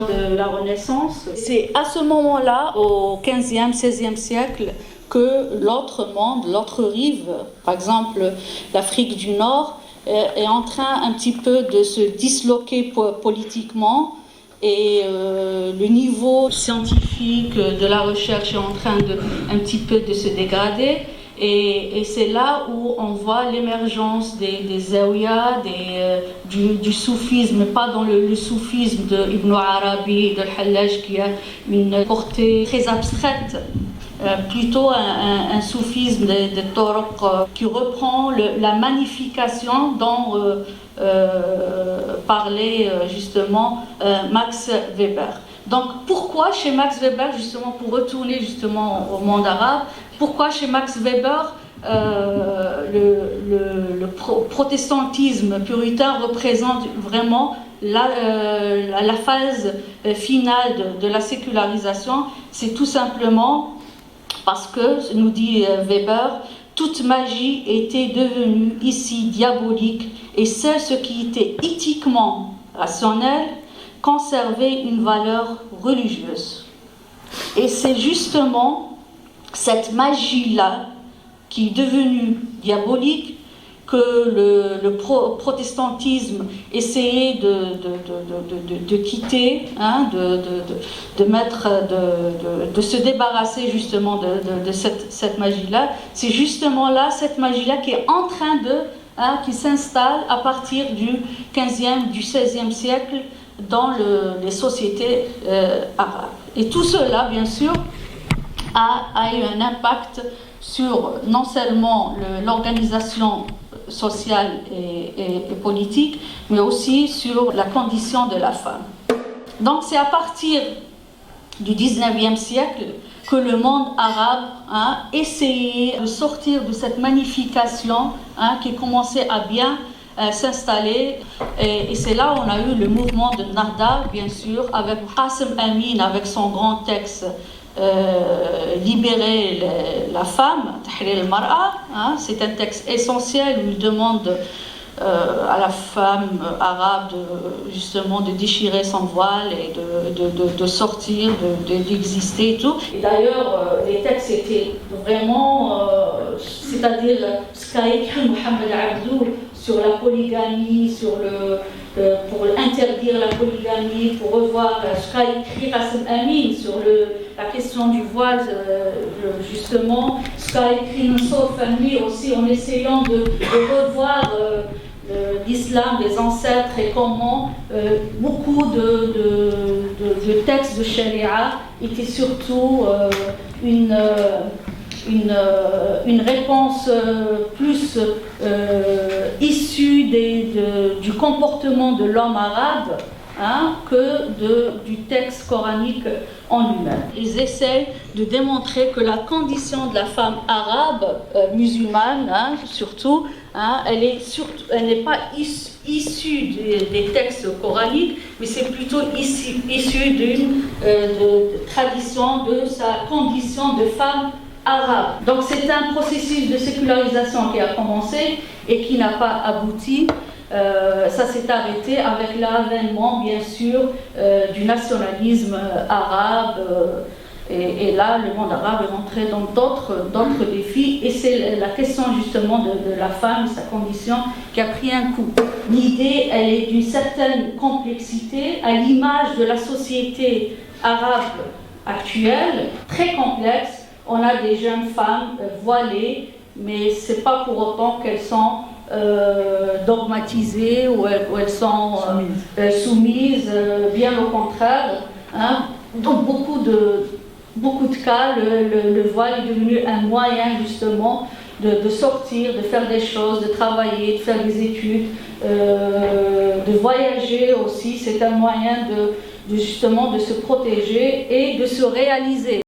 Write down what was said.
de la Renaissance. C'est à ce moment-là, au XVe, XVIe siècle, que l'autre monde, l'autre rive, par exemple l'Afrique du Nord, est en train un petit peu de se disloquer politiquement et le niveau scientifique de la recherche est en train un petit peu de se dégrader. Et c'est là où on voit l'émergence des zawiyas, du soufisme, pas dans le soufisme d'Ibn Arabi, de Hallaj, qui a une portée très abstraite, plutôt un soufisme de Toroq qui reprend la magnification dont parlait justement Max Weber. Donc pourquoi chez Max Weber, justement, pour retourner justement au monde arabe, pourquoi chez Max Weber le protestantisme puritain représente vraiment la phase finale de la sécularisation? C'est tout simplement parce que, nous dit Weber, toute magie était devenue ici diabolique et seul ce qui était éthiquement rationnel conservait une valeur religieuse. Et c'est justement cette magie-là qui est devenue diabolique que le protestantisme essayait de quitter, hein, de se débarrasser justement de cette magie-là. C'est justement là, cette magie-là qui est en train qui s'installe à partir du 15e, du 16e siècle dans les sociétés arabes. Et tout cela, bien sûr, a eu un impact sur non seulement l'organisation sociale et politique, mais aussi sur la condition de la femme. Donc c'est à partir du 19e siècle que le monde arabe essayait de sortir de cette magnification qui commençait à bien s'installer, et c'est là où on a eu le mouvement de Nahda, bien sûr, avec Qasim Amin, avec son grand texte Libérer la femme, Tahrir al-Mar'a, c'est un texte essentiel où il demande à la femme arabe justement de déchirer son voile et de sortir, d'exister et tout. Et d'ailleurs, les textes étaient vraiment, c'est-à-dire ce qu'a écrit Mohamed Abdou sur la polygamie, pour interdire la polygamie, pour revoir ce qu'a écrit Qasim Amin sur la question du voile, justement, ce qu'a écrit Nusra Fahmy aussi en essayant de revoir l'islam, les ancêtres, et comment beaucoup de textes de charia étaient surtout une réponse plus issue du comportement de l'homme arabe que du texte coranique en lui-même. Ils essayent de démontrer que la condition de la femme arabe, musulmane surtout, elle n'est pas issue des textes coraniques, mais c'est plutôt issue d'une tradition de sa condition de femme arabe. Donc c'est un processus de sécularisation qui a commencé et qui n'a pas abouti. Ça s'est arrêté avec l'avènement, bien sûr, du nationalisme arabe. Et là, le monde arabe est entré dans d'autres défis. Et c'est la question justement de la femme, sa condition, qui a pris un coup. L'idée, elle est d'une certaine complexité, à l'image de la société arabe actuelle, très complexe. On a des jeunes femmes voilées, mais ce n'est pas pour autant qu'elles sont dogmatisées ou elles sont soumises, bien au contraire. Donc beaucoup de cas, le voile est devenu un moyen justement de sortir, de faire des choses, de travailler, de faire des études, de voyager aussi. C'est un moyen justement de se protéger et de se réaliser.